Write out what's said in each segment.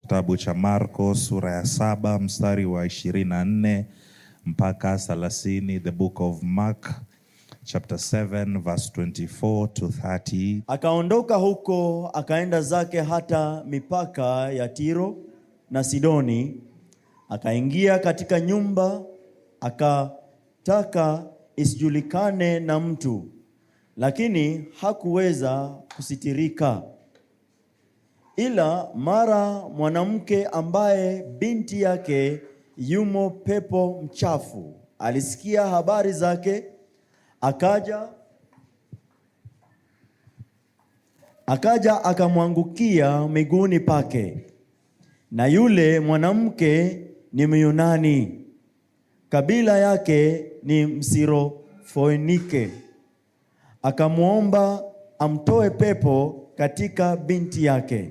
Kitabu cha Marko sura ya 7 mstari wa 24 mpaka 30. The book of Mark chapter 7 verse 24 to 30. Akaondoka huko akaenda zake hata mipaka ya Tiro na Sidoni, akaingia katika nyumba, akataka isijulikane na mtu, lakini hakuweza kusitirika. Ila mara mwanamke ambaye binti yake yumo pepo mchafu alisikia habari zake, akaja akamwangukia miguuni pake. Na yule mwanamke ni Myunani, kabila yake ni Msirofoinike. Akamwomba amtoe pepo katika binti yake.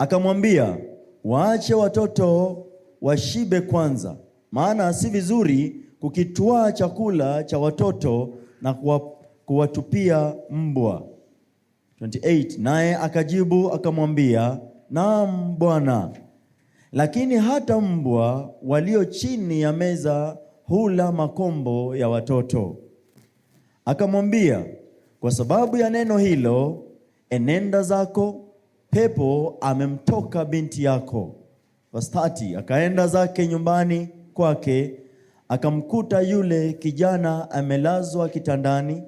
Akamwambia, waache watoto washibe kwanza, maana si vizuri kukitwaa chakula cha watoto na kuwatupia mbwa. 28. Naye akajibu akamwambia, naam Bwana, lakini hata mbwa walio chini ya meza hula makombo ya watoto. Akamwambia, kwa sababu ya neno hilo, enenda zako, pepo amemtoka binti yako. Verse 30. Akaenda zake nyumbani kwake, akamkuta yule kijana amelazwa kitandani,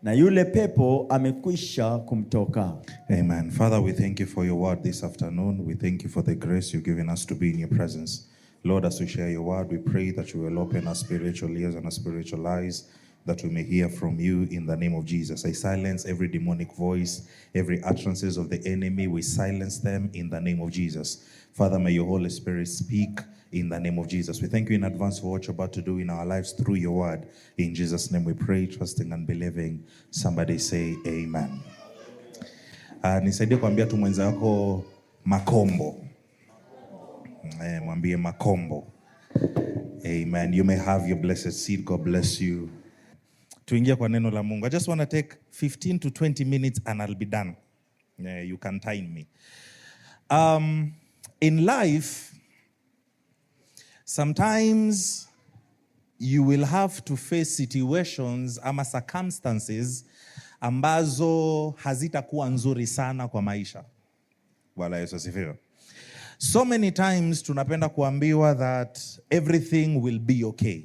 na yule pepo amekwisha kumtoka. Amen. Father, we thank you for your word this afternoon. We thank you for the grace you've given us to be in your presence. Lord, as we share your word, we pray that you will open our spiritual ears and our spiritual eyes, that we may hear from you in the name of Jesus. I silence every demonic voice, every utterances of the enemy. We silence them in the name of Jesus. Father, may your Holy Spirit speak in the name of Jesus. We thank you in advance for what you're about to do in our lives through your word. In Jesus' name we pray, trusting and believing. Somebody say amen. Nisaidie kuambia tu mwenza wako makombo. Mwambie makombo. Amen. You may have your blessed seat. God bless you. Tuingia kwa neno la Mungu. I just want to take 15 to 20 minutes and I'll be done. You can time me. In life, sometimes you will have to face situations ama circumstances ambazo hazitakuwa nzuri sana kwa maisha. Bwana Yesu asifiwe. So many times tunapenda kuambiwa that everything will be okay.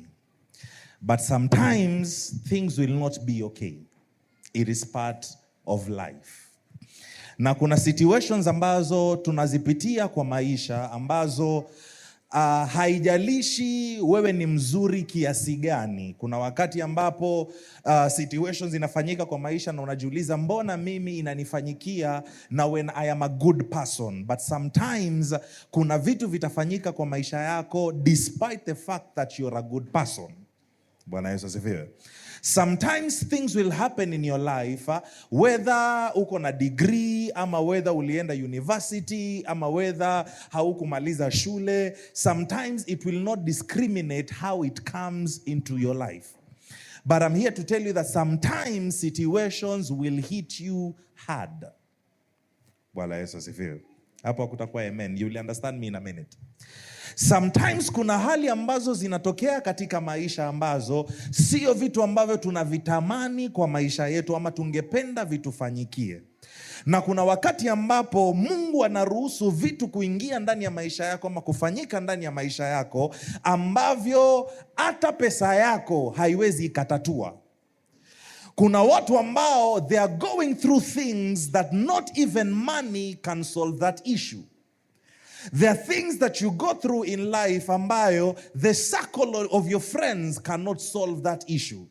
But sometimes things will not be okay. It is part of life. Na kuna situations ambazo tunazipitia kwa maisha ambazo haijalishi wewe ni mzuri kiasi gani. Kuna wakati ambapo situations inafanyika kwa maisha na unajiuliza mbona mimi inanifanyikia na when I am a good person. But sometimes kuna vitu vitafanyika kwa maisha yako despite the fact that you're a good person. Bwana Yesu asifiwe. Sometimes things will happen in your life, whether uko na degree ama whether ulienda university ama whether haukumaliza shule. Sometimes it will not discriminate how it comes into your life. But I'm here to tell you that sometimes situations will hit you hard. Bwana Yesu asifiwe. Hapo kutakuwa amen. You will understand me in a minute. Sometimes kuna hali ambazo zinatokea katika maisha ambazo sio vitu ambavyo tunavitamani kwa maisha yetu ama tungependa vitufanyikie. Na kuna wakati ambapo Mungu anaruhusu vitu kuingia ndani ya maisha yako ama kufanyika ndani ya maisha yako ambavyo hata pesa yako haiwezi ikatatua. Kuna watu ambao they are going through things that not even money can solve that issue. There are things that you go through in life ambayo the circle of your friends cannot solve that issue.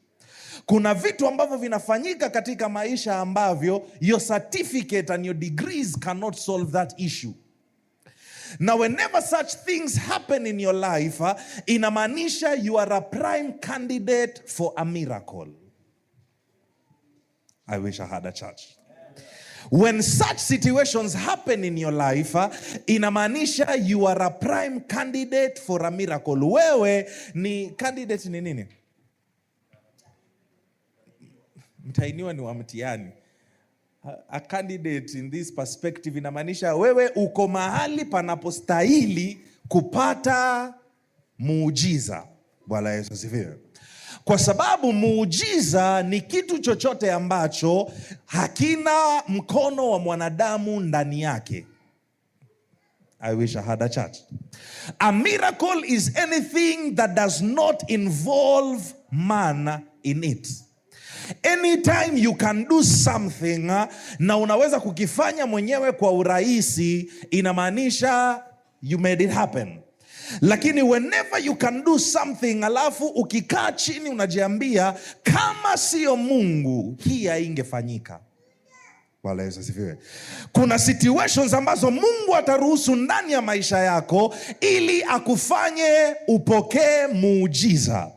Kuna vitu ambavyo vinafanyika katika maisha ambavyo your certificate and your degrees cannot solve that issue. Now whenever such things happen in your life, inamaanisha you are a prime candidate for a miracle. I wish I had a church. When such situations happen in your life, inamaanisha you are a prime candidate for a miracle. Wewe ni candidate ni nini? Mtainiwa ni wa mtihani. a candidate in this perspective inamaanisha wewe uko mahali panapostahili kupata muujiza. Bwana Yesu asifiwe. Kwa sababu muujiza ni kitu chochote ambacho hakina mkono wa mwanadamu ndani yake. I wish I had a church. A miracle is anything that does not involve man in it. Anytime you can do something na unaweza kukifanya mwenyewe kwa urahisi, inamaanisha you made it happen. Lakini whenever you can do something alafu ukikaa chini unajiambia kama sio Mungu hii haingefanyika. Bwana Yesu asifiwe. Kuna situations ambazo Mungu ataruhusu ndani ya maisha yako ili akufanye upokee muujiza.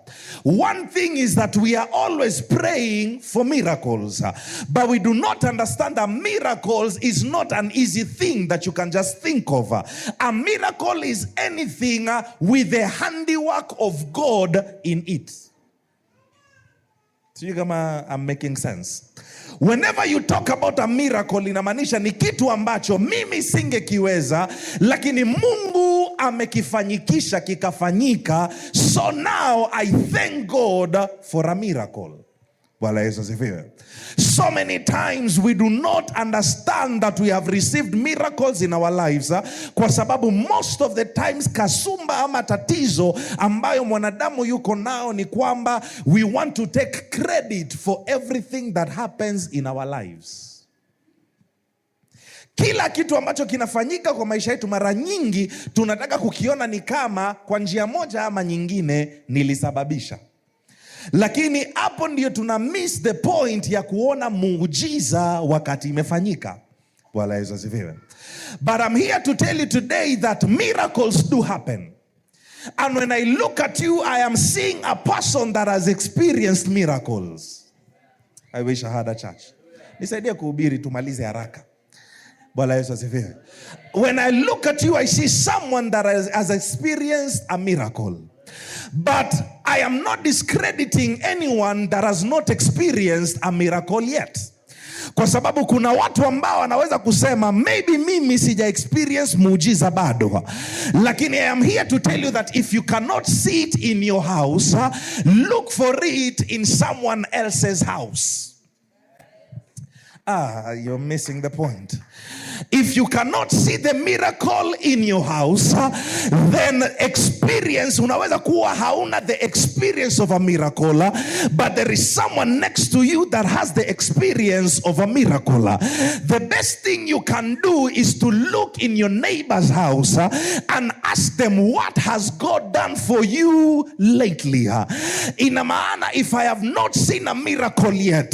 One thing is that we are always praying for miracles, but we do not understand that miracles is not an easy thing that you can just think of. A miracle is anything with the handiwork of God in it. Sijui kama I'm making sense. Whenever you talk about a miracle, inamaanisha ni kitu ambacho mimi singekiweza, lakini Mungu amekifanyikisha kikafanyika. So now I thank God for a miracle. Bwana Yesu asifiwe. So many times we do not understand that we have received miracles in our lives, kwa sababu most of the times kasumba ama tatizo ambayo mwanadamu yuko nao ni kwamba we want to take credit for everything that happens in our lives. Kila kitu ambacho kinafanyika kwa maisha yetu mara nyingi tunataka kukiona ni kama kwa njia moja ama nyingine nilisababisha. Lakini hapo ndio tuna miss the point ya kuona muujiza wakati imefanyika. Bwana Yesu asifiwe. But I'm here to tell you today that miracles do happen. And when I look at you, I am seeing a person that has experienced miracles. I wish I had a church. Nisaidie kuhubiri tumalize haraka. Bwana Yesu asifiwe. When I look at you, I see someone that has experienced a miracle. But I am not discrediting anyone that has not experienced a miracle yet. Kwa sababu kuna watu ambao wanaweza kusema maybe mimi sija experience muujiza bado. Lakini I am here to tell you that if you cannot see it in your house, look for it in someone else's house. You're missing the point. If you cannot see the miracle in your house, then experience, unaweza kuwa hauna the experience of a miracle, but there is someone next to you that has the experience of a miracle. The best thing you can do is to look in your neighbor's house and ask them, what has God done for you lately? Ina maana, if I have not seen a miracle yet,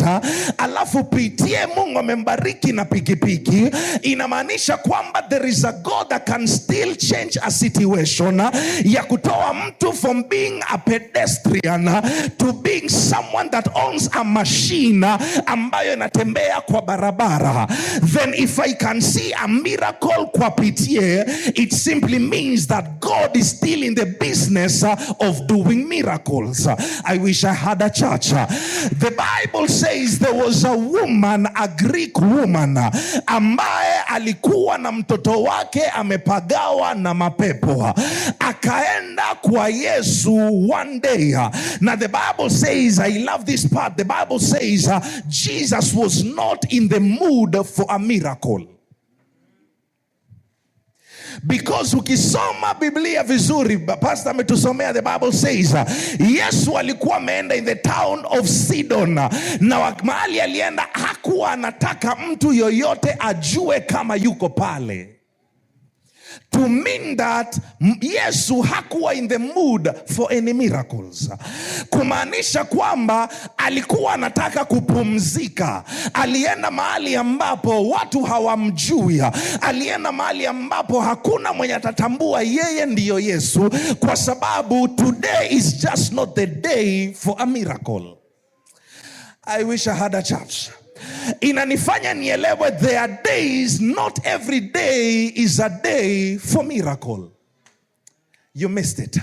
alafu pitie Mungu amembariki na pikipiki, inamaanisha kwamba there is a God that can still change a situation, ya kutoa mtu from being a pedestrian to being someone that owns a machine ambayo inatembea kwa barabara. Then if I can see a miracle kwa pitie, it simply means that God is still in the business of doing miracles. I wish I had a church. The Bible says there was a woman, a Greek woman, ambaye alikuwa na mtoto wake amepagawa na mapepo. Akaenda kwa Yesu one day. Now the Bible says, I love this part, the Bible says Jesus was not in the mood for a miracle. Because ukisoma Biblia vizuri, pastor ametusomea, the Bible says Yesu alikuwa ameenda in the town of Sidon, na mahali alienda hakuwa anataka mtu yoyote ajue kama yuko pale. To mean that Yesu hakuwa in the mood for any miracles. Kumaanisha kwamba alikuwa anataka kupumzika. Alienda mahali ambapo watu hawamjui. Alienda mahali ambapo hakuna mwenye atatambua yeye ndiyo Yesu, kwa sababu today is just not the day for a miracle. I wish I had a church. Inanifanya nielewe there are days, not every day is a day for miracle. You missed it.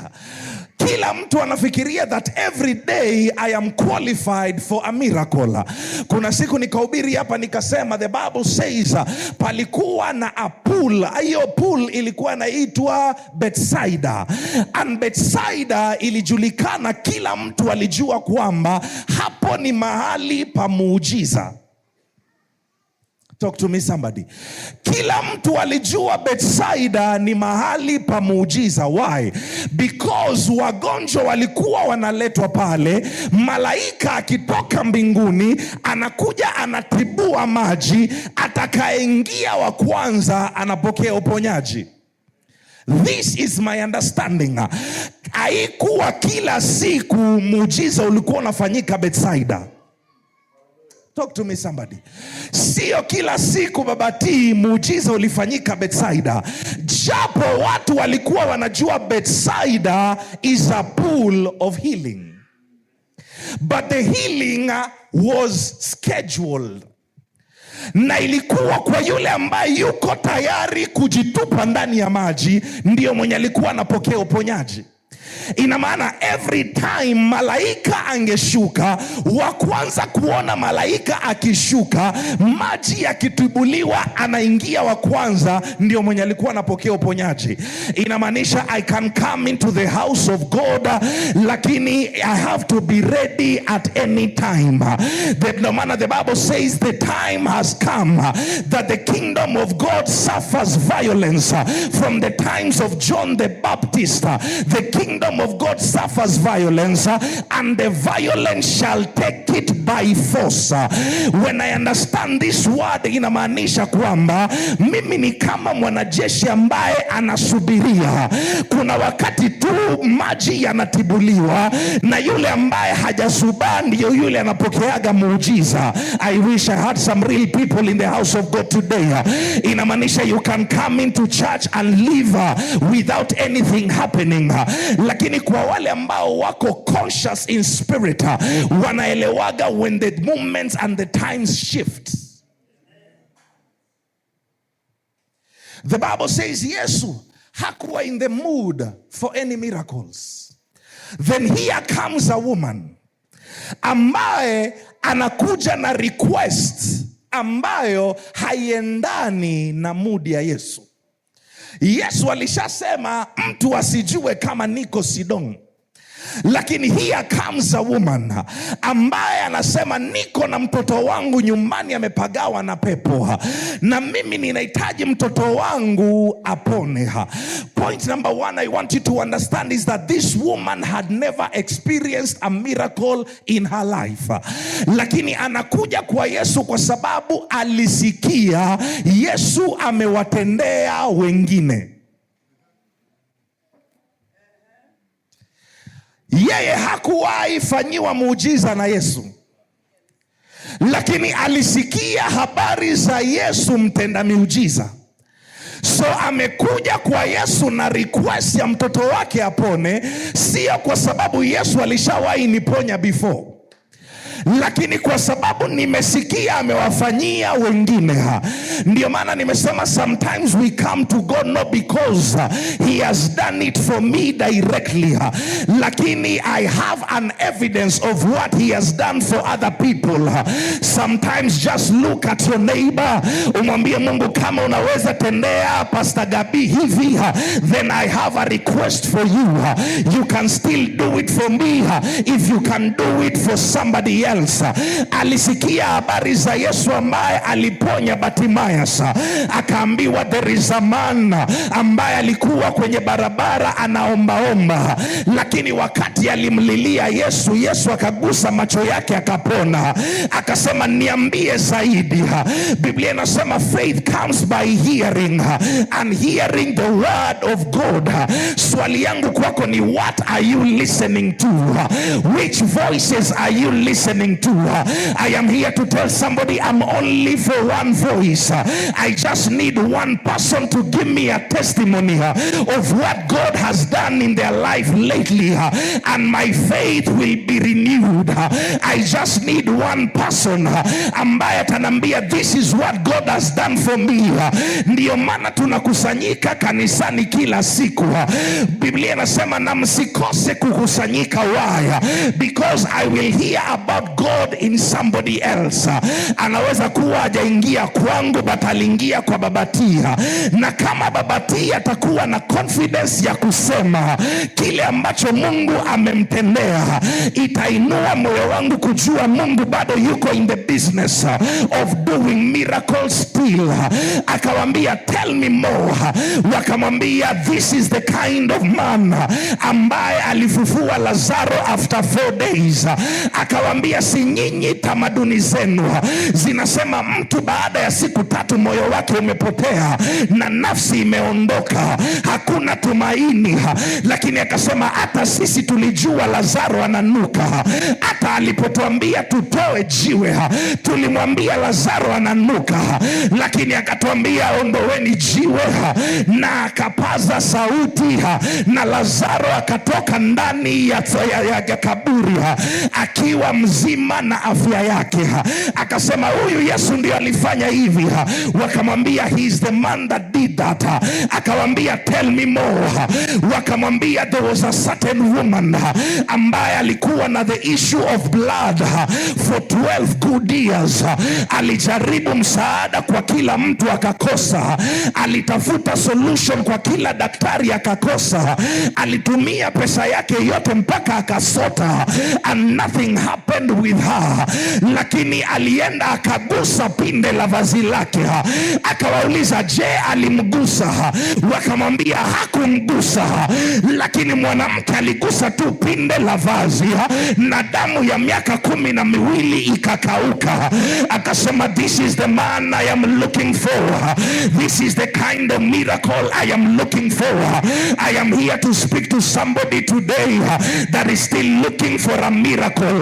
Kila mtu anafikiria that every day I am qualified for a miracle. Kuna siku nikahubiri hapa nikasema the Bible says palikuwa na a pool. Hiyo pool ilikuwa inaitwa Bethsaida. And Bethsaida ilijulikana, kila mtu alijua kwamba hapo ni mahali pa muujiza. Talk to me somebody. Kila mtu alijua Bethsaida ni mahali pa muujiza. Why? Because wagonjwa walikuwa wanaletwa pale, malaika akitoka mbinguni anakuja anatibua maji, atakayeingia wa kwanza anapokea uponyaji. This is my understanding. Haikuwa kila siku muujiza ulikuwa unafanyika Bethsaida. Talk to me somebody. Sio kila siku babati muujiza ulifanyika Bethsaida. Japo watu walikuwa wanajua Bethsaida is a pool of healing. But the healing was scheduled. Na ilikuwa kwa yule ambaye yuko tayari kujitupa ndani ya maji, ndio mwenye alikuwa anapokea uponyaji. Ina maana every time malaika angeshuka, wa kwanza kuona malaika akishuka, maji yakitibuliwa, anaingia wa kwanza, ndio mwenye alikuwa anapokea uponyaji. Inamaanisha I can come into the house of God, lakini I have to be ready at any time. No matter, the Bible says the time has come that the kingdom of God suffers violence. From the times of John the Baptist, the kingdom of God suffers violence, and the violent shall take it by force. When I understand this word, inamaanisha kwamba mimi ni kama mwanajeshi ambaye anasubiria. Kuna wakati tu maji yanatibuliwa, na yule ambaye hajasuba ndio yule anapokeaga muujiza. I wish I had some real people in the house of God today. Inamaanisha you can come into church and live without anything happening. Lakini kwa wale ambao wako conscious in spirit, wanaelewaga when the moments and the times shift. The Bible says Yesu hakuwa in the mood for any miracles. Then here comes a woman ambaye anakuja na request ambayo haiendani na mood ya Yesu. Yesu alishasema mtu asijue kama niko Sidon. Lakini here comes a woman ambaye anasema niko na mtoto wangu nyumbani amepagawa na pepo, na mimi ninahitaji mtoto wangu apone. Point number one I want you to understand is that this woman had never experienced a miracle in her life. Lakini anakuja kwa Yesu kwa sababu alisikia Yesu amewatendea wengine. Yeye hakuwahi fanyiwa muujiza na Yesu, lakini alisikia habari za Yesu mtenda miujiza. So amekuja kwa Yesu na request ya mtoto wake apone, sio kwa sababu Yesu alishawahi niponya before, lakini kwa sababu nimesikia amewafanyia wengine. Ndio maana nimesema sometimes we come to God not because he has done it for me directly, lakini I have an evidence of what he has done for other people. Sometimes just look at your neighbor, umwambie Mungu kama unaweza tendea Pastor Gabi hivi, then I have a request for you. You can still do it for me if you can do it for somebody else. Alisikia habari za Yesu ambaye aliponya Bartimaeus, akaambiwa there is a man ambaye alikuwa kwenye barabara anaombaomba, lakini wakati alimlilia Yesu, Yesu akagusa macho yake akapona. Akasema niambie zaidi. Biblia inasema faith comes by hearing and hearing the word of God. Swali yangu kwako ni what are you listening to? Which voices are you listening listening to. I am here to tell somebody I'm only for one voice. I just need one person to give me a testimony of what God has done in their life lately, and my faith will be renewed. I just need one person ambaye atanambia this is what God has done for me. Ndio maana tunakusanyika kanisani kila siku. Biblia inasema na msikose kukusanyika. Why? Because I will hear about God in somebody else. Anaweza kuwa hajaingia kwangu, but aliingia kwa Babatia, na kama Babatia atakuwa na confidence ya kusema kile ambacho Mungu amemtendea, itainua moyo wangu kujua Mungu bado yuko in the business of doing miracles still. Akawambia tell me more. Wakamwambia this is the kind of man ambaye alifufua Lazaro after 4 days. Akawambia si nyinyi tamaduni zenu zinasema mtu baada ya siku 3 moyo wake umepotea na nafsi imeondoka, hakuna tumaini. Lakini akasema hata sisi tulijua Lazaro ananuka. Hata alipotuambia tutoe jiwe tulimwambia Lazaro ananuka, lakini akatuambia ondoweni jiwe, na akapaza sauti na Lazaro akatoka ndani ya kaburi akiwa mzima na afya yake. Akasema huyu Yesu ndio alifanya hivi. Wakamwambia he is the man that did that. Akawambia tell me more. Wakamwambia there was a certain woman ambaye alikuwa na the issue of blood for 12 good years. Alijaribu msaada kwa kila mtu akakosa. Alitafuta solution kwa kila daktari akakosa. Alitumia pesa yake yote mpaka akasota, and nothing happened with her. Lakini alienda akagusa pinde la vazi lake. Akawauliza je, alimgusa? Wakamwambia hakumgusa, lakini mwanamke aligusa tu pinde la vazi na damu ya miaka 12 ikakauka. Akasema this is the man I am looking for. This is the kind of miracle I am looking for. I am here to speak to somebody today that is still looking for a miracle.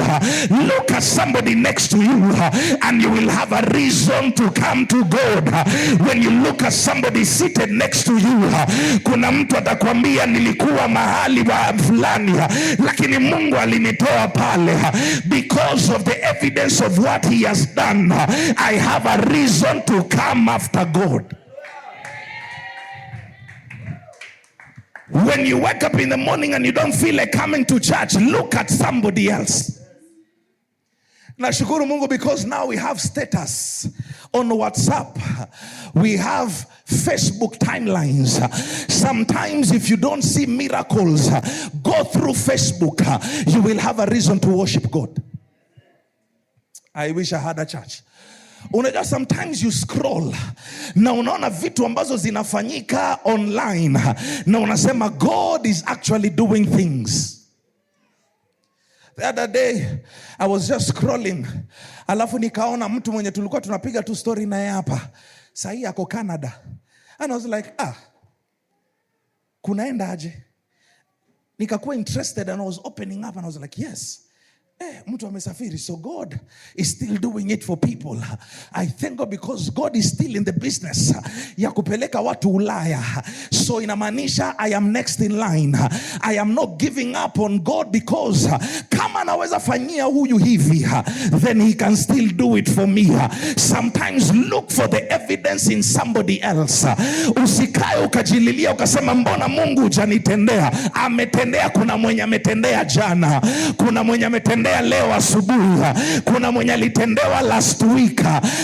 Look at somebody next to you and you will have a reason to come to God. When you look at somebody seated next to you, kuna mtu atakwambia nilikuwa mahali fulani lakini Mungu alinitoa pale. Because of the evidence of what he has done, I have a reason to come after God. When you wake up in the morning and you don't feel like coming to church, look at somebody else. Nashukuru Mungu because now we have status on WhatsApp. We have Facebook timelines. Sometimes if you don't see miracles, go through Facebook. You will have a reason to worship God. I wish I had a church. Unajua sometimes you scroll na unaona vitu ambazo zinafanyika online na unasema God is actually doing things. The other day I was just scrolling, alafu nikaona mtu mwenye tulikuwa tunapiga tu story naye hapa sahi ako Canada, and I was like kunaenda aje? Nikakuwa interested and I was opening up and I was like yes, mtu amesafiri. So God is still doing it for people. I thank God because God is still in the business ya kupeleka watu Ulaya. So inamaanisha I am next in line. I am not giving up on God because kama anaweza fanyia huyu hivi, then he can still do it for me. Sometimes look for the evidence in somebody else. Usikae ukajililia ukasema mbona Mungu hujanitendea? Ametendea. Kuna mwenye ametendea jana, kuna mwenye ametendea leo asubuhi, kuna mwenye alitendewa last week.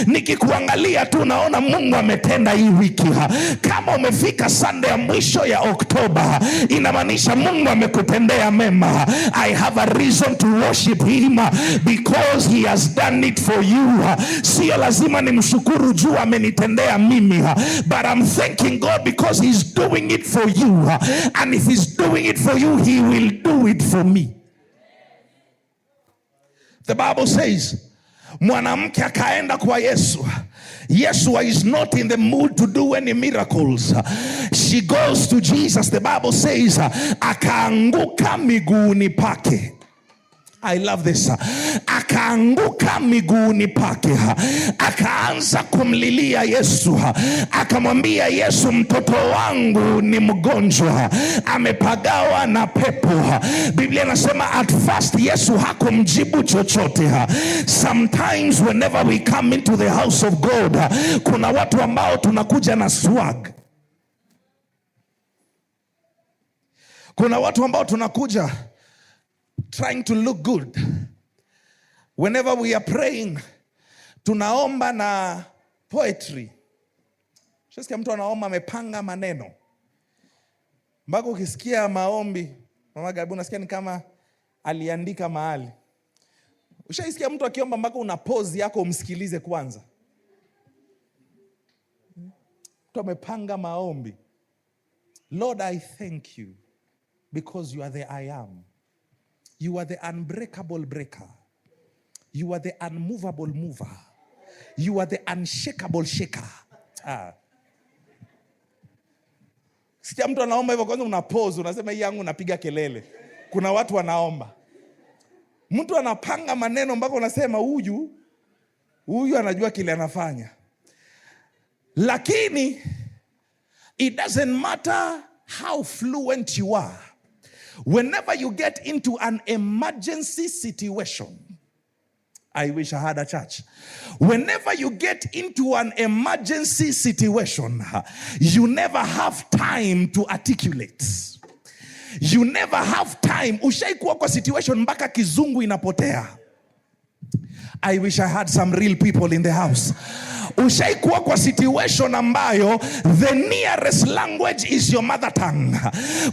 Nikikuangalia tu naona Mungu ametenda hii wiki. Kama umefika Sunday ya mwisho ya Oktoba, inamaanisha Mungu amekutendea mema. I have a reason to worship him because he has done it for you. Sio lazima nimshukuru juu amenitendea mimi, but I'm thanking God because he's doing it for you, and if he's doing it for you, he will do it for me. The Bible says mwanamke akaenda kwa Yesu. Yesu is not in the mood to do any miracles. She goes to Jesus. The Bible says akaanguka miguuni pake. I love this. akaanguka miguuni pake, akaanza kumlilia Yesu, akamwambia Yesu, mtoto wangu ni mgonjwa, amepagawa na pepo. Biblia inasema at first Yesu hakumjibu chochote. Sometimes whenever we come into the house of God, kuna watu ambao tunakuja na swag. Kuna watu ambao tunakuja trying to look good. Whenever we are praying, tunaomba na poetry. Shasikia mtu anaomba amepanga maneno. Mpaka ukisikia maombi, Mama Gabi, unasikia ni kama aliandika mahali. Ushaisikia mtu akiomba mpaka una pause yako umsikilize kwanza. Mtu amepanga maombi. Lord, I thank you because you are the I am. You are the unbreakable breaker. You are the unmovable mover. You are the unshakable shaker. Sikia mtu anaomba hivyo kwanza una pause, unasema hii yangu napiga kelele. Kuna watu wanaomba. Mtu anapanga maneno mpaka unasema huyu anajua kile anafanya. Lakini it doesn't matter how fluent you are. Whenever you get into an emergency situation, I wish I had a church. Whenever you get into an emergency situation, you never have time to articulate. You never have time. Ushaikuwa kwa situation mpaka kizungu inapotea. I wish I had some real people in the house. Ushaikuwa kwa situation ambayo the nearest language is your mother tongue.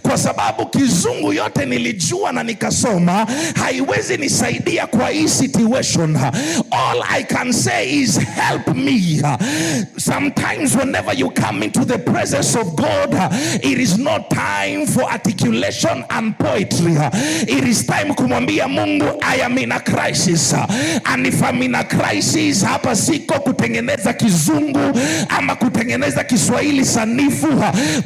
Kwa sababu kizungu yote nilijua na nikasoma, haiwezi nisaidia kwa hii situation. All I can say is help me. Sometimes whenever you come into the presence of God, it is not time for articulation and poetry. It is time kumwambia Mungu, I am in a crisis. And if I'm in a crisis, hapa siko kutengeneza kizungu ama kutengeneza Kiswahili sanifu,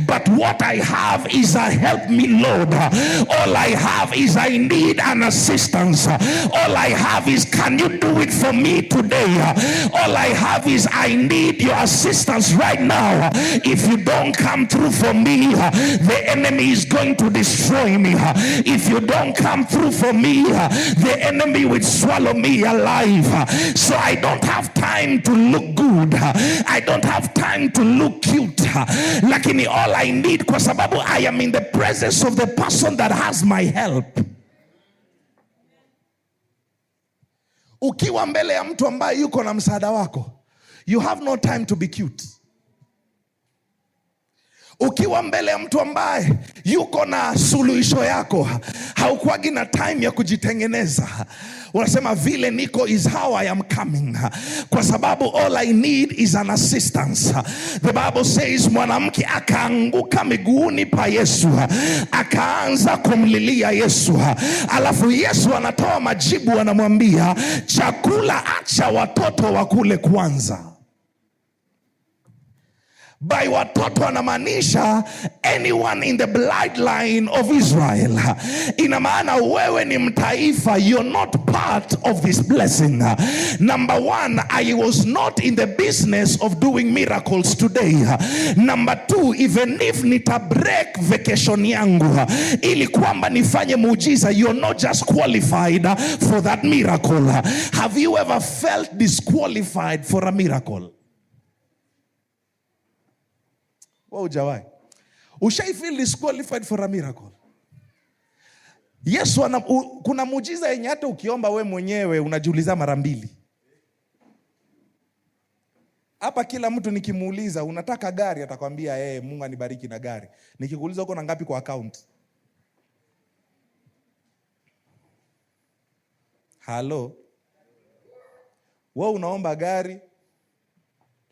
but what I have is a help me Lord. All I have is I need an assistance. All I have is can you do it for me today? All I have is I need your assistance right now. If you don't come through for me, the enemy is going to destroy me. If you don't come through for me, the enemy will swallow me alive. So I don't have time to look good. I don't have time to look cute. Lakini all I need, kwa sababu I am in the presence of the person that has my help. Ukiwa mbele ya mtu ambaye yuko na msaada wako, you have no time to be cute. Ukiwa mbele ya mtu ambaye yuko na suluhisho yako, haukuagi na time ya kujitengeneza. Unasema vile niko is how I am coming. Kwa sababu all I need is an assistance. The Bible says mwanamke akaanguka miguuni pa Yesu, akaanza kumlilia Yesu. Alafu Yesu anatoa majibu, anamwambia chakula acha watoto wakule kwanza. By watoto anamaanisha anyone in the bloodline of Israel. Ina maana wewe ni mtaifa, you're not part of this blessing. Number one, I was not in the business of doing miracles today. Number two, even if nita break vacation yangu ili kwamba nifanye muujiza, you're not just qualified for that miracle. Have you ever felt disqualified for a miracle? Wow, Jawai. Ushai feel disqualified for a miracle? Yesu kuna muujiza yenye hata ukiomba we mwenyewe unajiuliza mara mbili. Hapa kila mtu nikimuuliza unataka gari atakwambia Mungu anibariki na gari. Nikikuuliza uko na ngapi kwa account? Hello. Wewe unaomba gari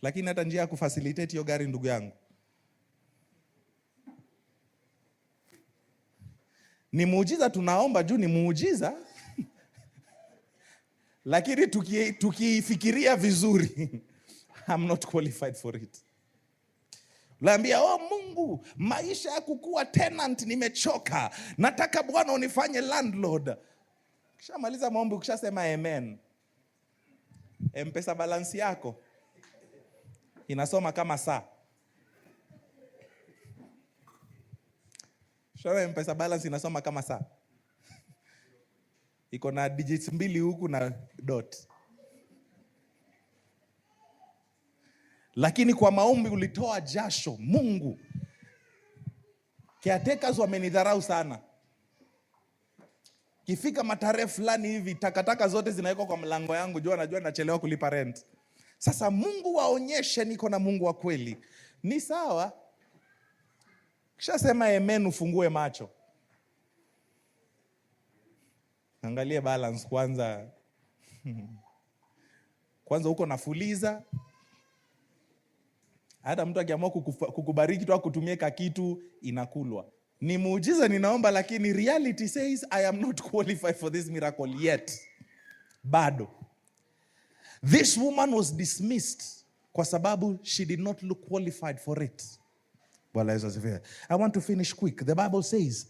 lakini hata njia ya kufacilitate hiyo gari ndugu yangu. Ni muujiza tunaomba juu ni muujiza. Lakini tukifikiria vizuri, I'm not qualified for it. Laambia Mungu, maisha ya kukua tenant nimechoka. Nataka Bwana unifanye landlord. Kisha maliza maombi, kisha sema amen. M-Pesa balance yako inasoma kama saa. Shora M-Pesa balance inasoma kama saa. Iko na digits 2 huku na dot. Lakini kwa maombi ulitoa jasho. Mungu, caretakers wamenidharau sana. Kifika matarehe fulani hivi, takataka zote zinawekwa kwa mlango yangu, najua nachelewa kulipa rent. Sasa Mungu waonyeshe niko na Mungu wa kweli. Ni sawa. Kisha sema amen, ufungue macho. Angalia balance kwanza. Kwanza uko nafuliza. Hata mtu akiamua kukubariki tu akutumie kitu inakulwa. Ni muujiza ninaomba, lakini reality says I am not qualified for this miracle yet. Bado. This woman was dismissed kwa sababu she did not look qualified for it. Bwana Yesu asifiwe. I want to finish quick. The Bible says,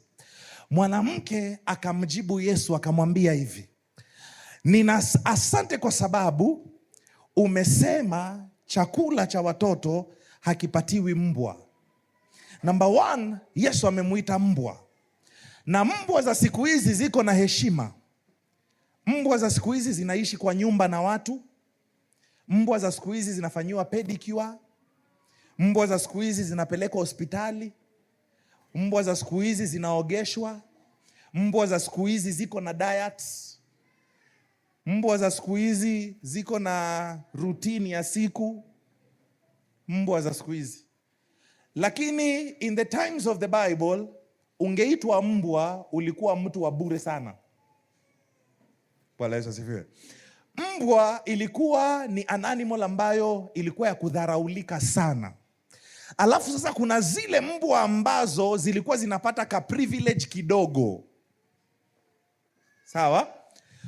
mwanamke akamjibu Yesu akamwambia hivi, nina asante kwa sababu umesema chakula cha watoto hakipatiwi mbwa. Number 1, Yesu amemuita mbwa. Na mbwa za siku hizi ziko na heshima. Mbwa za siku hizi zinaishi kwa nyumba na watu. Mbwa za siku hizi zinafanyiwa pedicure. Mbwa za siku hizi zinapelekwa hospitali. Mbwa za siku hizi zinaogeshwa. Mbwa za siku hizi ziko na diets. Mbwa za siku hizi ziko na routine ya siku. Mbwa za siku hizi. Lakini in the times of the Bible, ungeitwa mbwa ulikuwa mtu wa bure sana. Bwana Yesu asifiwe. Mbwa ilikuwa ni an animal ambayo ilikuwa ya kudharaulika sana. Alafu sasa kuna zile mbwa ambazo zilikuwa zinapata ka privilege kidogo. Sawa?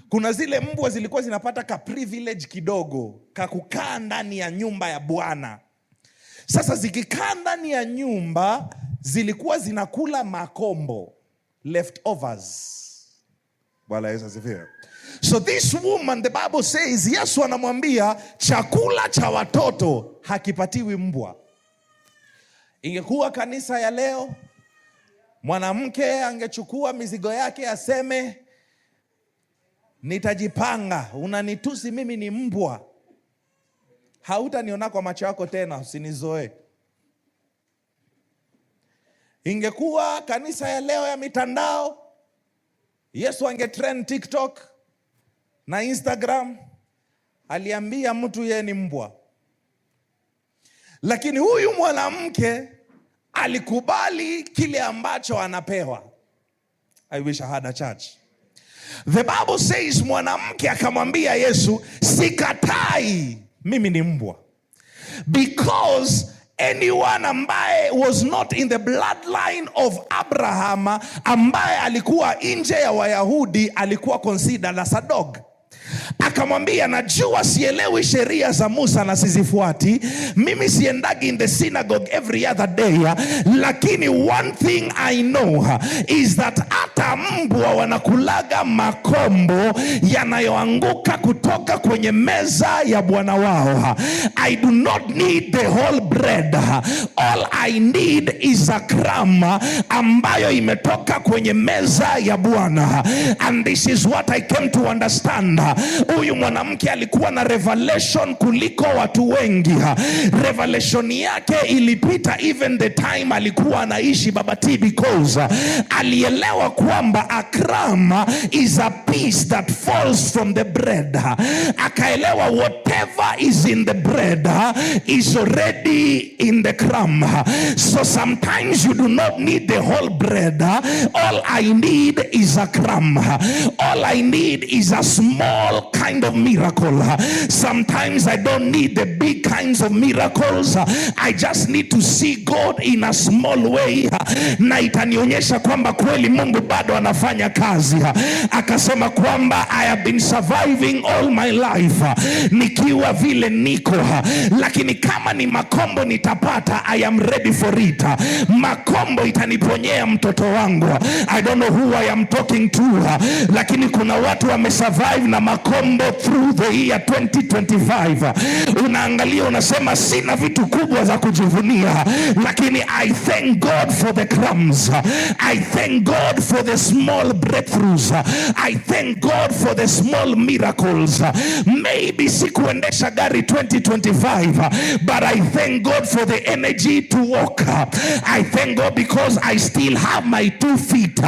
Kuna zile mbwa zilikuwa zinapata ka privilege kidogo, ka kukaa ndani ya nyumba ya Bwana. Sasa zikikaa ndani ya nyumba zilikuwa zinakula makombo, leftovers. Bwana Yesu asifiwe. So this woman, the Bible says, Yesu anamwambia chakula cha watoto hakipatiwi mbwa. Ingekuwa kanisa ya leo, mwanamke angechukua mizigo yake aseme, nitajipanga, unanitusi mimi ni mbwa. Hautaniona kwa macho yako tena, usinizoe. Ingekuwa kanisa ya leo ya mitandao, Yesu angetrend TikTok na Instagram, aliambia mtu yeye ni mbwa. Lakini huyu mwanamke alikubali kile ambacho anapewa. I wish I had a church. The Bible says mwanamke akamwambia Yesu, sikatai mimi ni mbwa. Because anyone ambaye was not in the bloodline of Abraham, ambaye alikuwa nje ya Wayahudi, alikuwa considered as a dog. Akamwambia, najua sielewi sheria za Musa na sizifuati. Mimi siendagi in the synagogue every other day. Lakini one thing I know is that hata mbwa wanakulaga makombo yanayoanguka kutoka kwenye meza ya bwana wao. I do not need the whole bread. All I need is a crumb ambayo imetoka kwenye meza ya Bwana. And this is what I came to understand. Huyu mwanamke alikuwa na revelation kuliko watu wengi. Revelation yake ilipita even the time alikuwa anaishi Baba T, because alielewa kwamba a crumb is a piece that falls from the bread. Akaelewa whatever is in the bread is already in the crumb. So sometimes you do not need the whole bread. All I need is a crumb. All I need is a small kind of miracle. Sometimes I don't need the big kinds of miracles. I just need to see God in a small way. Na itanionyesha kwamba kweli Mungu bado anafanya kazi. Akasema kwamba I have been surviving all my life nikiwa vile niko, lakini kama ni makombo nitapata, I am ready for it. Makombo itaniponyea mtoto wangu. I don't know who I am talking to, lakini kuna watu wamesurvive na makombo mambo through the year 2025, unaangalia unasema sina vitu kubwa za kujivunia, lakini I thank God for the crumbs. I thank God for the small breakthroughs. I thank God for the small miracles. Maybe sikuendesha gari 2025, but I thank God for the energy to walk. I thank God because I still have my 2 feet.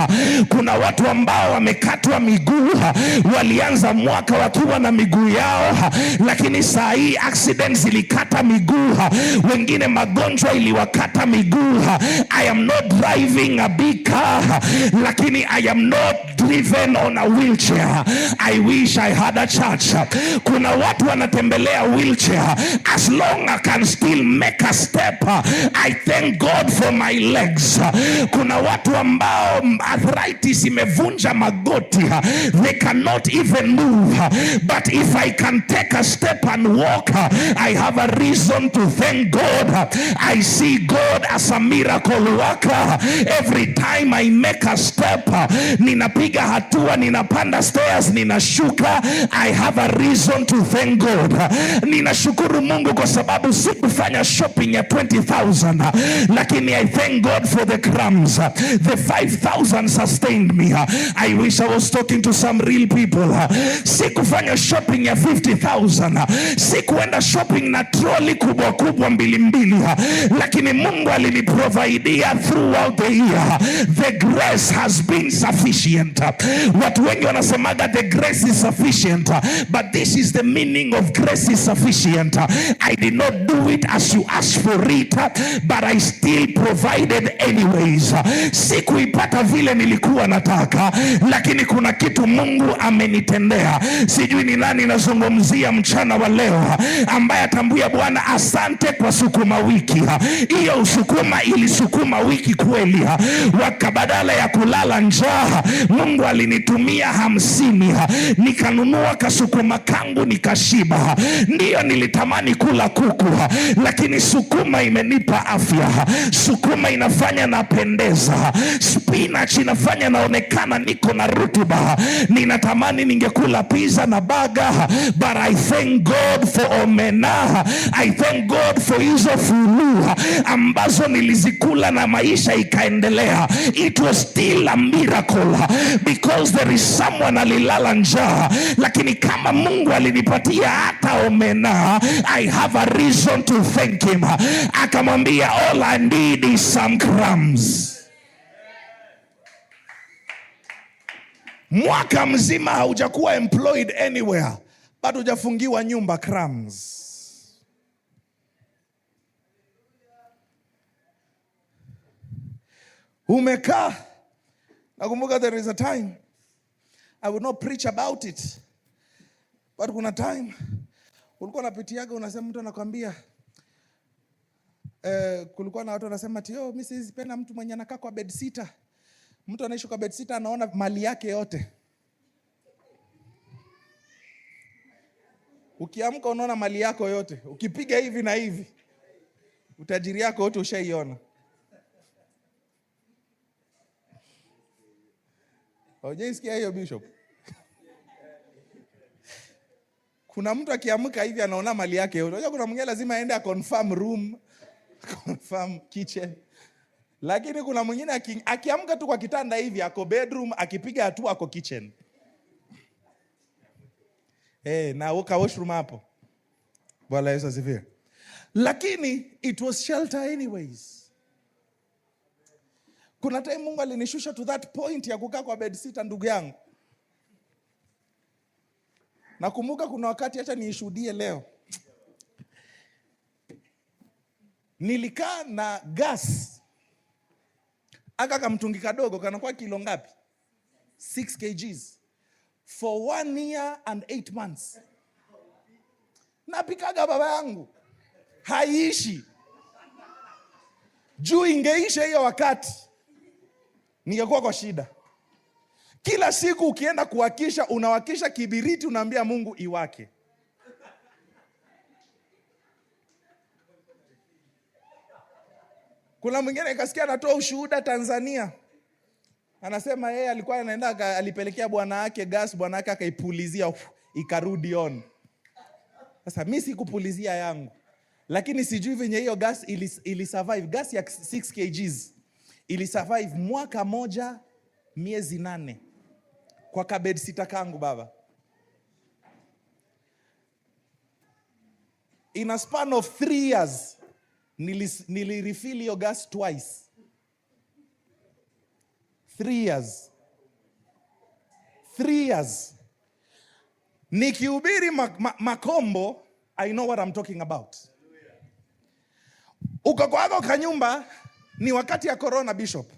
Kuna watu ambao wamekatwa miguu, walianza mwaka wakiwa na miguu yao, lakini saa hii accidents zilikata miguu, wengine magonjwa iliwakata miguu. I am not driving a big car, lakini I am not driven on a wheelchair. I wish I had a church. Kuna watu wanatembelea wheelchair, as long I can still make a step. I thank God for my legs. Kuna watu ambao arthritis imevunja magoti, they cannot even move, but if I can take a step and walk, I have a reason to thank God. I see God as a miracle worker. Every time I make a step, ninapiga hatua, ninapanda stairs, ninashuka, I have a reason to thank God. Ninashukuru Mungu kwa sababu sikufanya shopping ya 20,000, lakini I thank God for the crumbs. The 5,000 sustained me. I wish I was talking to some real people. Sikufanya shopping ya 50,000, sikuenda shopping na trolley kubwa kubwa mbili, lakini Mungu aliniprovidea throughout the year. The grace has been sufficient. Watu wengi wanasemaga the grace is sufficient, but this is the meaning of grace is sufficient. I did not do it as you asked for it, but I still provided anyways. Sikuipata vile nilikuwa nataka, lakini kuna kitu Mungu amenitendea. Sijui ni nani nazungumzia mchana wa leo ambaye atambua Bwana asante kwa sukuma wiki. Hiyo usukuma ilisukuma wiki kweli. Badala ya kulala njaa, Mungu alinitumia 50, nikanunua kasukuma kangu nikashiba. Ndiyo nilitamani kula kuku, lakini sukuma imenipa afya. Sukuma inafanya napendeza. Spinach inafanya naonekana niko na rutuba. Ninatamani ningekula pizza na burger, but I thank God for omena. I thank God for hizo fulu ambazo nilizikula na maisha ikaendelea. It was still a miracle because there is someone alilala njaa, lakini kama Mungu alinipatia hata omena, I have a reason to thank him. Akamwambia all I need is some crumbs. Mwaka mzima haujakuwa employed anywhere, bado hujafungiwa nyumba, crumbs. Umekaa. Nakumbuka there is a time I would not preach about it, but kuna time ulikuwa unapitiaga unasema, mtu anakuambia kulikuwa na watu wanasema tio mimi sipenda mtu mwenye anakaa kwa bed sitter. Mtu anaishi kwa bed sitter anaona mali yake yote. Ukiamka unaona mali yako yote. Ukipiga hivi na hivi, utajiri yako yote ushaiona. Hujaisikia hiyo bishop? Kuna mtu akiamka hivi anaona mali yake yote. Unajua kuna mwingine lazima aende confirm room, confirm kitchen. Lakini kuna mwingine akiamka tu kwa kitanda hivi ako bedroom, akipiga hatua ako kitchen. Na uka washroom hapo. Bwana Yesu asifiwe. Lakini it was shelter anyways. Kuna time Mungu alinishusha to that point ya kukaa kwa bed sitter, ndugu yangu. Nakumbuka kuna wakati, acha niishuhudie leo. Nilikaa na gas. Aka kamtungi kadogo kanakuwa kilo ngapi? 6 kgs. For 1 year and 8 months. Napikaga baba yangu. Haiishi. Juu ingeisha hiyo wakati, ningekuwa kwa shida. Kila siku ukienda kuwakisha, unawakisha kibiriti, unaambia Mungu iwake. Kuna mwingine ikasikia anatoa ushuhuda Tanzania. Anasema yeye alikuwa anaenda alipelekea bwana yake gas, bwana yake akaipulizia, ikarudi on. Sasa mimi sikupulizia yangu, lakini sijui venye hiyo gas ili survive. Gas ya 6 kgs ili survive mwaka moja miezi 8 kwa kabed sita kangu baba. In a span of 3 years nilirefill hiyo gas twice. 3 years. Nikihubiri makombo, I know what I'm talking about. Uko kwako kanyumba, ni wakati ya corona bishop.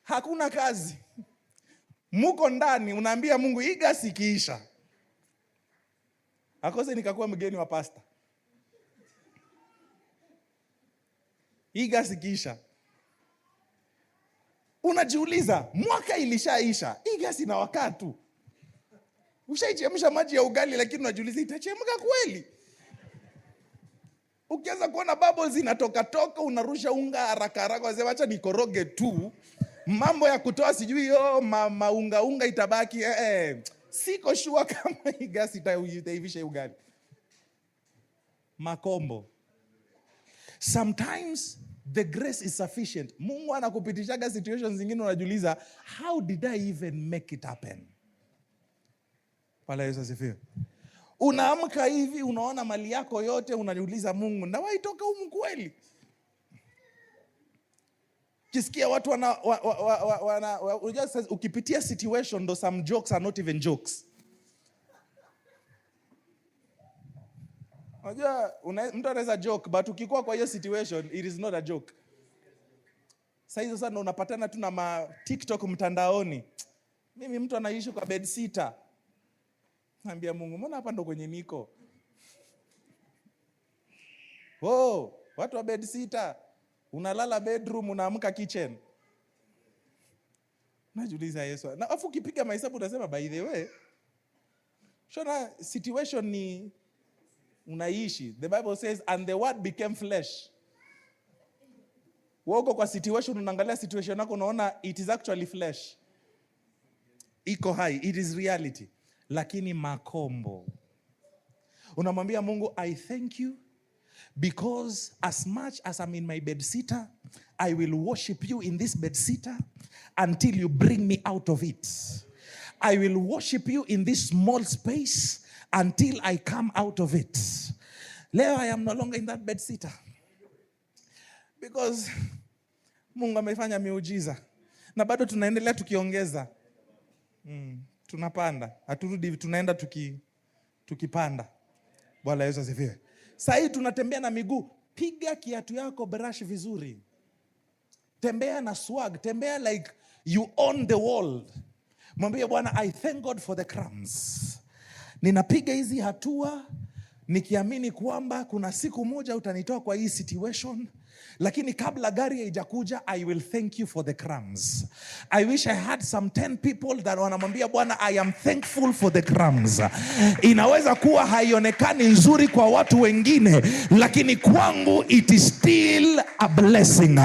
Hakuna kazi. Muko ndani unaambia Mungu hii gas ikiisha. Akose nikakuwa mgeni wa pasta. Hii gas ikiisha. Unajiuliza, mwaka ilishaisha. Hii gas inawakaa tu. Ushaichemsha maji ya ugali lakini unajiuliza itachemka kweli? Ukianza kuona bubbles inatoka unarusha unga haraka unasema acha nikoroge tu. Mambo ya kutoa sijui unga itabaki. Siko sure kama hii gas itaivisha ugali. Makombo. Sometimes the grace is sufficient. Mungu anakupitishaga situations zingine unajiuliza, how did I even make it happen? Pala Yesu asifiwe. Unaamka hivi unaona mali yako yote, unajiuliza Mungu, na waitoka humu kweli? Kisikia watu ukipitia situation ndo some jokes are not even jokes. Unajua mtu anaweza joke but ukikuwa kwa hiyo situation it is not a joke. Sasa hizo sana unapatana tu na TikTok mtandaoni. Mimi mtu anaishi kwa bed sitter. Naambia Mungu, mbona hapa ndo kwenye niko? Watu wa bed sitter. Unalala bedroom, unaamka kitchen. Najiuliza Yesu. Na afu ukipiga mahesabu unasema by the way, shona situation ni unaishi. The Bible says and the word became flesh. Wako kwa situation, unaangalia situation yako unaona it is actually flesh. Iko hai, it is reality. Lakini makombo. Unamwambia Mungu, I thank you because as much as I'm in my bed sitter, I will worship you in this bed sitter until you bring me out of it. I will worship you in this small space until I come out of it. Leo I am no longer in that bed sitter. Because Mungu amefanya miujiza. Na bado tunaendelea tukiongeza. Tunapanda. Haturudi, tunaenda tukipanda. Bwana Yesu asifiwe. Sasa hii tunatembea na miguu. Piga kiatu yako brush vizuri. Tembea na swag. Tembea like you own the world. Mwambie Bwana, I thank God for the crumbs. Ninapiga hizi hatua nikiamini kwamba kuna siku moja utanitoa kwa hii situation, lakini kabla gari haijakuja, I will thank you for the crumbs. I wish I had some 10 people that wanamwambia Bwana, I am thankful for the crumbs. Inaweza kuwa haionekani nzuri kwa watu wengine, lakini kwangu it is still a blessing.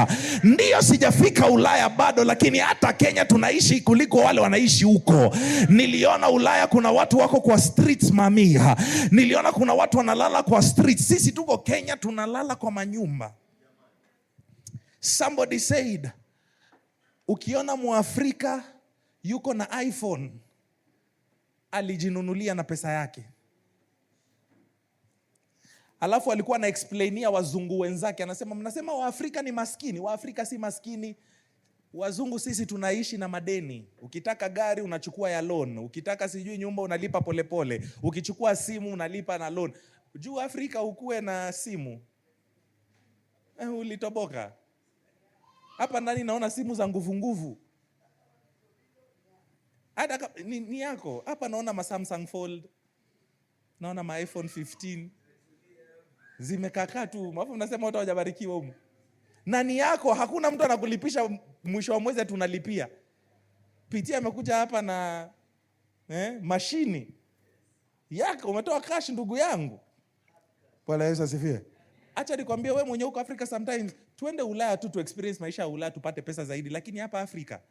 Ndiyo sijafika Ulaya bado, lakini hata Kenya tunaishi kuliko wale wanaishi huko. Niliona Ulaya kuna watu wako kwa streets mamia. Niliona kuna watu wanalala kwa streets. Sisi tuko Kenya tunalala kwa manyumba. Somebody said, ukiona Mwafrika yuko na iPhone, alijinunulia na pesa yake. Alafu alikuwa na explainia wazungu wenzake, anasema mnasema Waafrika ni maskini. Waafrika si maskini. Wazungu sisi tunaishi na madeni. Ukitaka gari unachukua ya loan. Ukitaka sijui nyumba unalipa polepole. Ukichukua simu unalipa na loan. Juu Afrika ukue na simu, ulitoboka. Hapa ndani naona simu za nguvu. Hata ni yako. Hapa naona ma Samsung Fold. Naona ma iPhone 15. Zimekaa tu. Mwafu mnasema watu hawajabarikiwa huko. Na ni yako, hakuna mtu anakulipisha mwisho wa mwezi tunalipia. Pitia amekuja hapa na mashini yako, umetoa cash ndugu yangu. Bwana Yesu asifiwe. Acha nikwambie wewe mwenye uko Afrika sometimes, tuende Ulaya tu experience maisha ya Ulaya tupate pesa zaidi, lakini hapa Afrika,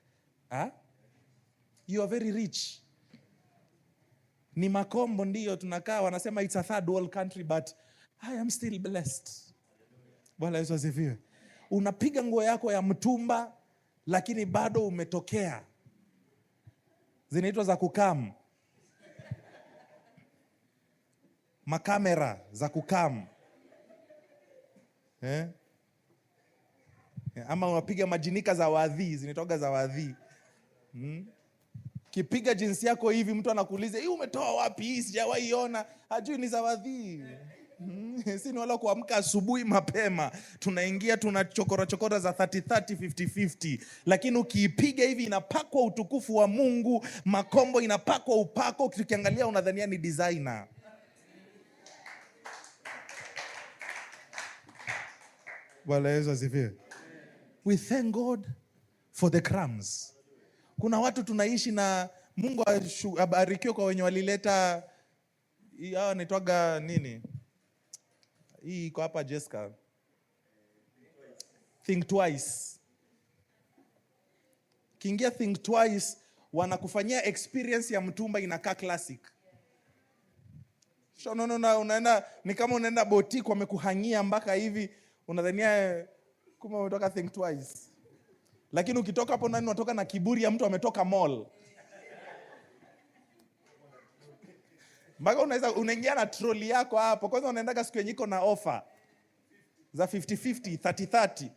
you are very rich. Ni makombo ndiyo tunakaa, wanasema it's a third world country but I am still blessed. Bwana Yesu asifiwe. Unapiga nguo yako ya mtumba lakini bado umetokea. Zinaitwa za kukam. Makamera za kukam. Ama unapiga majinika za wadhi, zinaitwa za wadhi. Kipiga jinsi yako hivi, mtu anakuuliza, "Hii umetoa wapi? Hii sijawahi iona." Hajui ni za wadhi. Si ni wala kuamka asubuhi mapema, tunaingia tunachokora za 30 50. Lakini ukiipiga hivi inapakwa utukufu wa Mungu, makombo inapakwa upako, tukiangalia unadhania ni designer. Bwana Yesu asifiwe. We thank God for the crumbs. Kuna watu tunaishi na Mungu abarikiwe kwa wenye walileta hawa naitwaga nini? Hii iko hapa Jessica. Think Twice. Kiingia Think Twice wanakufanyia experience ya mtumba inakaa classic. Unaenda ni kama unaenda boutique wamekuhanyia mpaka hivi unadhania kuma umetoka Think Twice. Lakini ukitoka hapo nani unatoka na kiburi ya mtu ametoka mall. Mpaka unaingia na trolley yako hapo. Kwanza unaendaga siku yenye iko na offer za 50-50, 30-30.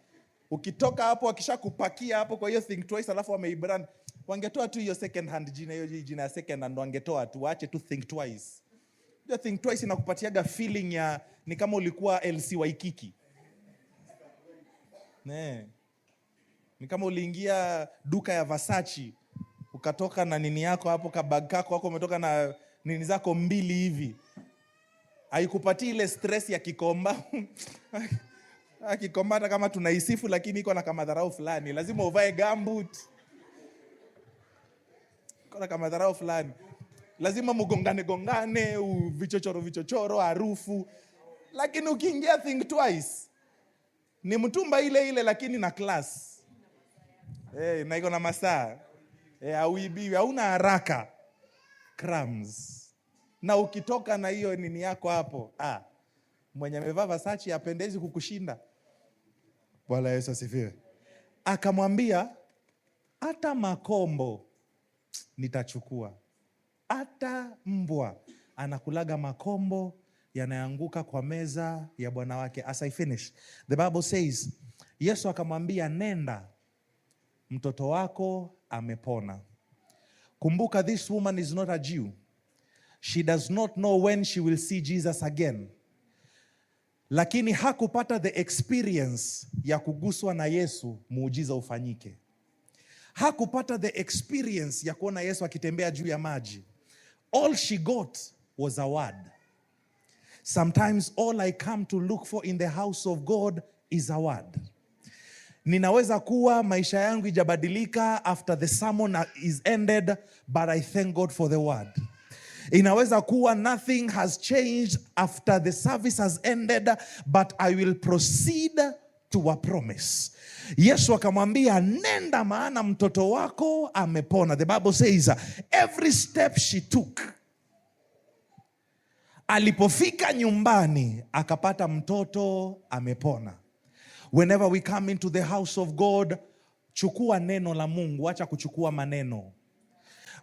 Ukitoka hapo wakishakupakia hapo kwa hiyo Think Twice alafu wameibrand. Wangetoa tu hiyo second hand jina, hiyo jina ya second hand wangetoa tu, waache tu Think Twice. Hiyo Think Twice inakupatiaga feeling ya ni kama ulikuwa LC Waikiki. Ni kama uliingia duka ya Versace ukatoka na nini yako hapo, kabag kako wako umetoka na nini zako mbili hivi. Haikupatii ile stress ya Kikomba. Kikomba hata kama tunaisifu lakini iko na kama dharau fulani. Lazima uvae gumboot. Iko na kama dharau fulani. Lazima mugongane, vichochoro, harufu. Lakini ukiingia Think Twice ni mtumba ile lakini na class. Na iko na masaa. Hauibiwi, hauna haraka. Crumbs. Na ukitoka na hiyo nini yako hapo, mwenye amevaa Versace hapendezi kukushinda. Bwana Yesu asifiwe. Akamwambia, hata makombo nitachukua. Hata mbwa anakulaga makombo yanayanguka kwa meza ya bwana wake. As I finish, the Bible says, Yesu akamwambia, nenda, mtoto wako amepona. Kumbuka, this woman is not a Jew. She does not know when she will see Jesus again. Lakini hakupata the experience ya kuguswa na Yesu muujiza ufanyike. Hakupata the experience ya kuona Yesu akitembea juu ya maji. All she got was a word. Sometimes all I come to look for in the house of God is a word. Ninaweza kuwa maisha yangu ijabadilika after the sermon is ended, but I thank God for the word. Inaweza kuwa nothing has changed after the service has ended, but I will proceed to a promise. Yesu akamwambia, nenda maana mtoto wako amepona. The Bible says every step she took, alipofika nyumbani akapata mtoto amepona. Whenever we come into the house of God, chukua neno la Mungu, acha kuchukua maneno.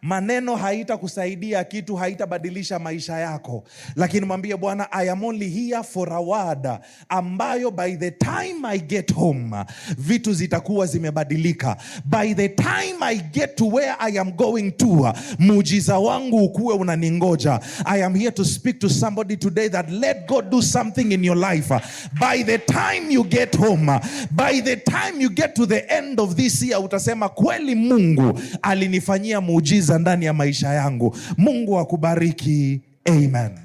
Maneno haitakusaidia kitu, haitabadilisha maisha yako. Lakini mwambie Bwana, I am only here for a word ambayo by the time I get home vitu zitakuwa zimebadilika. By the time I get to where I am going to, muujiza wangu ukuwe unaningoja. I am here to speak to somebody today that let God do something in your life. By the time you get home, by the time you get to the end of this year, utasema kweli Mungu alinifanyia muujiza ndani ya maisha yangu. Mungu akubariki. Amen.